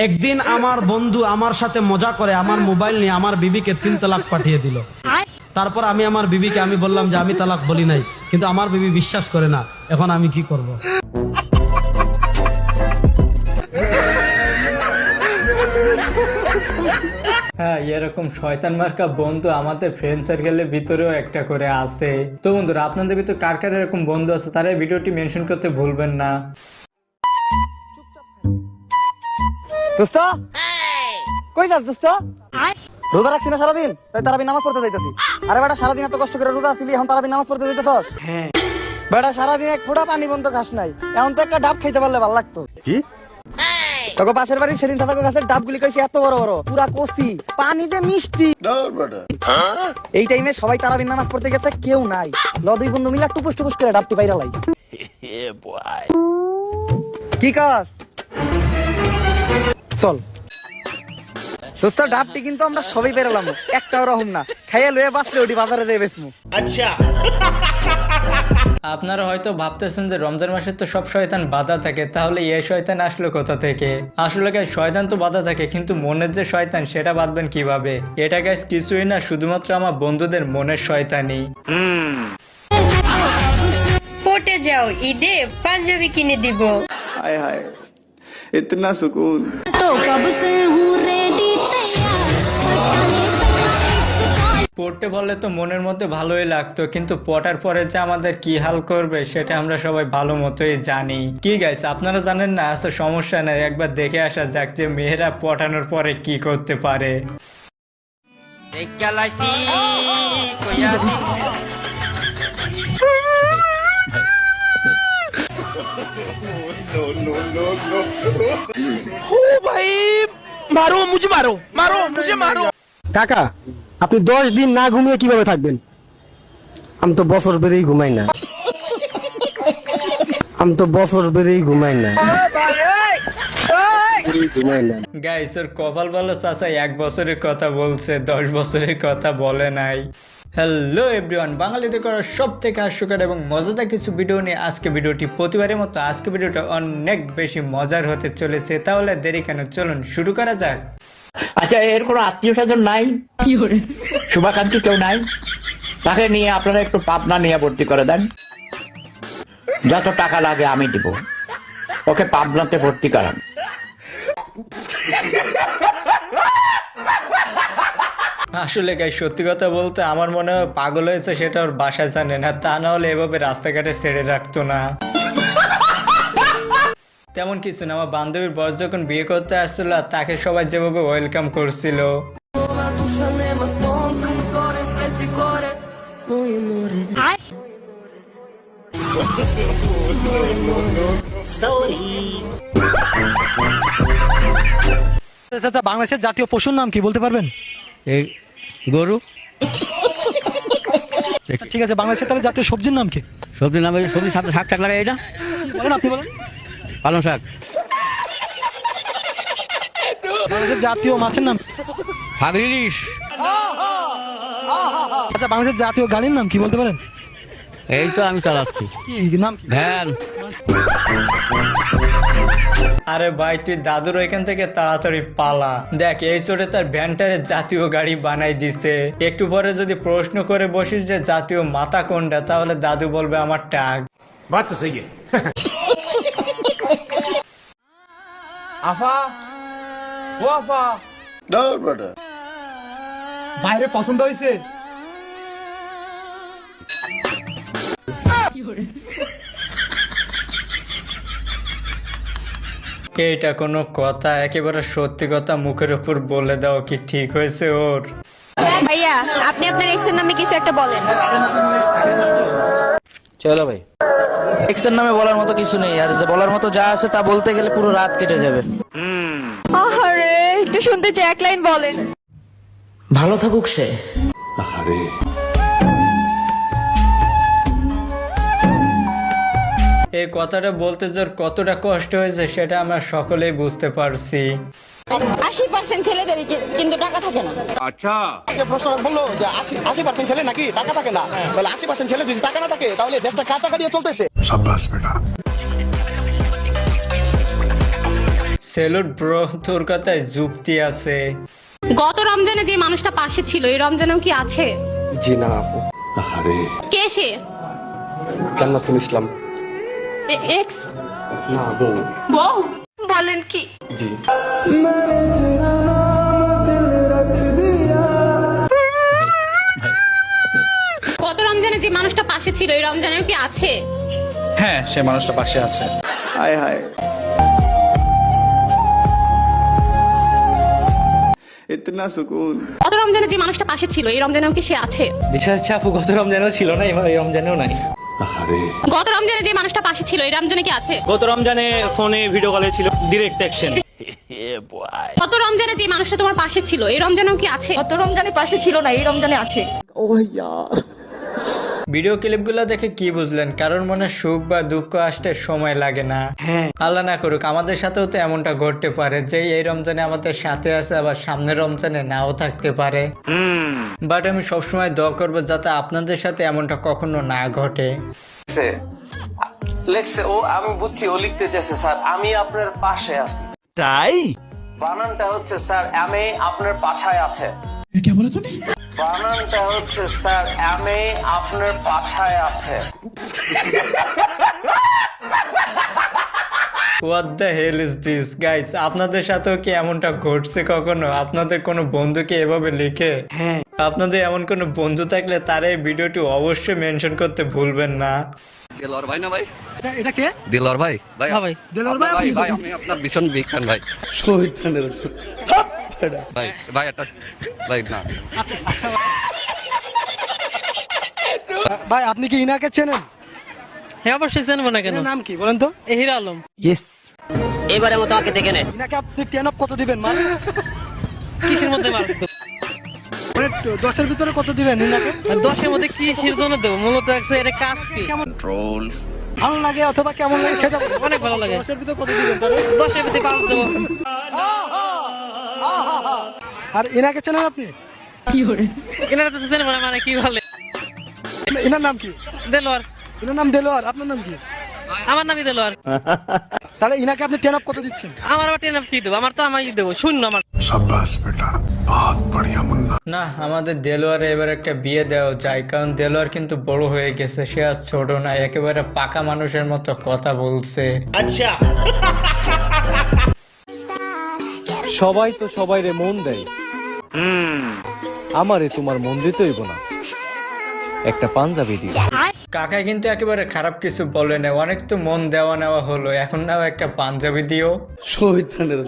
একদিন আমার বন্ধু আমার সাথে মজা করে আমার মোবাইল নিয়ে আমার বিবিকে 3 তালাক পাঠিয়ে দিল। তারপর আমি আমার বিবিকে বললাম যে আমি তালাক বলি নাই, কিন্তু আমার বিবি বিশ্বাস করে না। এখন আমি কি করব? হ্যাঁ, এরকম শয়তান মার্কা বন্ধু আমাদের ফ্রেন্ড সার্কেলের ভিতরেও একটা করে আছে। তো বন্ধুরা, আপনাদের ভিতরে কার কার এরকম বন্ধু আছে তারা এই ভিডিওটি মেনশন করতে ভুলবেন না। দোস্ত কই যাস দোস্ত? রোজা রাখছি না সারাদিন, তাই তারাবি নামাজ পড়তে যাইতাছি। আরে বেটা, সারাদিন এত কষ্ট করে রোজা আসলি, এখন তারাবি নামাজ পড়তে যাইতাছস? হ্যাঁ বেটা, সারাদিন এক ফোঁটা পানি বন্ধ খাস নাই, এখন তো একটা ডাব খাইতে পারলে ভালো লাগতো। কি তোকে পাশের বাড়ি সেদিন সাদাকে গাছের ডাবগুলি কইছি এত বড় বড়, পুরা কচি, পানিতে মিষ্টি। এই টাইমে সবাই তারাবি নামাজ পড়তে গেছে, কেউ নাই। দুই বন্ধু মিলা টুপুস টুপুস করে ডাবটি বাইরা লাই। কি কাজ? চল দোস্ত, ডাবটি কিন্তু আমরা সবাই বেরালাম, একটাও রহম না। খাইয়া লয়ে বাঁচলে ওটি বাজারে দিয়ে বেচমু। আচ্ছা, আপনারা হয়তো ভাবতেছেন যে রমজান মাসে তো সব শয়তান বাধা থাকে, তাহলে এই শয়তান আসলো কোথা থেকে? আসলে গাইস, শয়তান তো বাধা থাকে, কিন্তু মনের যে শয়তান সেটা বাঁধবেন কিভাবে? এটা গাইস কিছুই না, শুধুমাত্র আমার বন্ধুদের মনের শয়তানি। কোর্টে যাও, ঈদে পাঞ্জাবি কিনে দিব। हाय हाय इतना सुकून। তো কব সে হুঁ রেডি পড়তে বললে তো মনের মধ্যে ভালোই লাগতো, কিন্তু পটার পরে যে আমাদের কি হাল করবে সেটা আমরা সবাই ভালো মতোই জানি। কি গাইস, আপনারা জানেন না? আচ্ছা সমস্যা নাই, একবার দেখে আসা যাক যে মেয়েরা পটানোর পরে কি করতে পারে। কাকা, আপনি 10 দিন না ঘুমিয়ে কিভাবে থাকবেন? আমি তো বছর বেড়েই ঘুমাই না। গাইস, ওর কপাল ভালো, চাচা 1 বছরের কথা বলছে, 10 বছরের কথা বলে নাই। হ্যালো এভরিওয়ান, বাঙালিদের করা সব থেকে হাস্যকর এবং মজাদার কিছু ভিডিও নিয়ে আজকে ভিডিওটি। প্রতিবারের মতো আজকে ভিডিওটা অনেক বেশি মজার হতে চলেছে, তাহলে দেরি কেন, চলুন শুরু করা যাক। আচ্ছা, এর কোনো আত্মীয় স্বজন নাই? শুভাকাঙ্ক্ষী কেউ নাই? তাকে নিয়ে আপনারা একটু পাবনা নিয়ে ভর্তি করে দেন, যত টাকা লাগে আমি দিব। ওকে পাবনাতে ভর্তি করান। আসলে গাই, সত্যি কথা বলতে আমার মনে হয় পাগল হয়েছে, সেটা ওর বাসায় জানে না, তা না হলে এভাবে রাস্তাঘাটে ছেড়ে রাখতো না। তেমন কিছু না, আমার বান্ধবীর বর যখন বিয়ে করতে আসছিল তাকে সবাই যেভাবে ওয়েলকাম করছিল, বাংলাদেশের জাতীয় পশুর নাম কি বলতে পারবেন? এই গরু। ঠিক আছে, বাংলাদেশের তাহলে জাতীয় সবজির নাম কি? সবজির নাম, সবজির সাথে শাক টাক লাগাই, এটা বলেন, আপনি বলেন। পালং শাক। বাংলাদেশের জাতীয় মাছের নাম? শাক ইলিশ। আচ্ছা, বাংলাদেশের জাতীয় গাড়ির নাম কি বলতে পারেন? এই তো আমি চালাচ্ছি। কি নাম? ভ্যান। আরে ভাই, তুই দাদুর ওইখান থেকে তাড়াতাড়ি পালা। দেখ, এই চোরে তার ভ্যানটারে জাতীয় গাড়ি বানাই দিছে। একটু পরে যদি প্রশ্ন করে বসিস যে জাতীয় মাথা কোনটা, তাহলে দাদু বলবে আমার টাক। बात तो सही है। আফা, ও আফা, दौड़ बेटा। বাইরে পছন্দ হয়েছে? এইটা কোনো কথা? একেবারে সত্যি কথা মুখের উপর বলে দাও, কি ঠিক হয়েছে ওর? ভাইয়া, আপনি আপনার এক্সের নামে কিছু একটা বলেন। চলো ভাই, এক্সের নামে বলার মতো কিছু নেই, আর যে বলার মতো যা আছে তা বলতে গেলে পুরো রাত কেটে যাবে। আরে একটু শুনতে চাই, এক লাইন বলেন। ভালো থাকুক সে। এই কথাটা বলতে যে ওর কতটা কষ্ট হয়েছে সেটা আমরা সকলেই বুঝতে পারছি। 80% ছেলেদেরই কিন্তু টাকা থাকে না। अच्छा প্রশ্ন বললো যে 80% ছেলে নাকি টাকা থাকে না, তাহলে 80% ছেলে যদি টাকা না থাকে তাহলে দেশটা কার টাকা দিয়ে চলতেছে? शाबाश बेटा। সেলুট ব্রো, তোর কথায় যুক্তি আছে। গত রমজানে যে মানুষটা পাশে ছিল এই রমজানেও কি আছে? জি না আপু, কে সে? জান্নাতুল ইসলাম। এক্স না বউ। বউ? বলেন কি? জি। গত রমজানে যে মানুষটা পাশে ছিল এই রমজানেও কি আছে? হ্যাঁ, সে মানুষটা পাশে আছে। हाय हाय इतना सुकून। গত রমজানে যে মানুষটা পাশে ছিল এই রমজানেও কি সে আছে? বিশ্বাস হচ্ছে আপু গত রমজানেও ছিল না, এই রমজানেও নাই। গত রমজানে যে মানুষটা পাশে ছিল এই রমজানে কি আছে? গত রমজানে ফোনে ভিডিও কলে ছিল, ডিরেক্ট অ্যাকশন। গত রমজানে যে মানুষটা তোমার পাশে ছিল এই রমজানেও কি আছে? গত রমজানে পাশে ছিল না, এই রমজানে আছে। ভিডিও ক্লিপগুলো দেখে কি বুঝলেন? কারোর মনে সুখ বা দুঃখ আসতে সময় লাগে না। আল্লাহ না করুক, আমাদের সাথেও তো এমনটা ঘটতে পারে যে এই রমজানে আমাদের সাথে আছে, আবার সামনের রমজানে নাও থাকতে পারে। বাট আমি সবসময় দোয়া করবো যাতে আপনাদের সাথে এমনটা কখনো না ঘটে। লেখছে ও, আমি বুঝছি ও লিখতে চাইছে স্যার আমি আপনার পাশে আছি। তাই বানানটা হচ্ছে স্যার আমি আপনার পাছায় আছে। বানানটা হচ্ছে স্যার আমি আপনার পাছায় আছে। What the hell is this guys? আপনাদের সাথেও কি এমনটা ঘটছে কখনো? আপনাদের কোনো বন্ধুকে এভাবে লিখে? আপনাদের এমন কোনো বন্ধু থাকলে তারা এই ভিডিওটি অবশ্যই মেনশন করতে ভুলবেন না। দেলোয়ার ভাই না ভাই? এটা কে? দেলোয়ার ভাই। ভাই দেলোয়ার ভাই, ভাই ভাই আমি আপনার ভীষণ বিগ ফ্যান ভাই। ভাই ভাই একটা ভাই না। ভাই আপনি কি ইনাকে চেনেন? হ্যাঁ অবশ্যই জানবো না কেন। এনার নাম কি বলেন তো? হিরা আলম। ইয়েস। এবারে মতো আমাকে দেখে নেন। ইনাকে আপনি 10 অফ কত দিবেন মাল? কিসের মধ্যে মার? 10 এর ভিতরে কত দিবেন ইনাকে? 10-এর মধ্যে কিসের জন্য দেবো? মূলত এটা কাজ কি? কন্ট্রোল। ভালো লাগে অথবা কেমন লাগে সেটা বলুন। অনেক ভালো লাগে। 10 এর ভিতরে কত দিবেন তাহলে? 10-এর মধ্যে 5 দেবো। আর ইনাকে চেনেন আপনি? এনারা তো জানেন মানে কি বলে? ইনার নাম কি? দেলোয়ার। ইনার নাম দেলোয়ার, আপনার নাম কি? আমার নামই দেলোয়ার। তাহলে ইনাকে আপনি 10 অফ কত দিচ্ছেন? আমার আবার 10 কি দেবো? আমার তো আমি দেবো শূন্য। আমার না, আমাদের দেলোয়ারে এবার একটা বিয়ে দেওয়া যায়, কারণ দেলোয়ার কিন্তু বড় হয়ে গেছে, সে আর ছোট না, একেবারে পাকা মানুষের মতো কথা বলছে। সবাই তো সবাইরে মন দেয়, আমারে তোমার মন দিতেইব না। একটা পাঞ্জাবি দিও। কাকা কিন্তু একেবারে খারাপ কিছু বলে না, অনেক তো মন দেওয়া নেওয়া হলো, এখন নাও একটা পাঞ্জাবি দিও। শহীদ খানের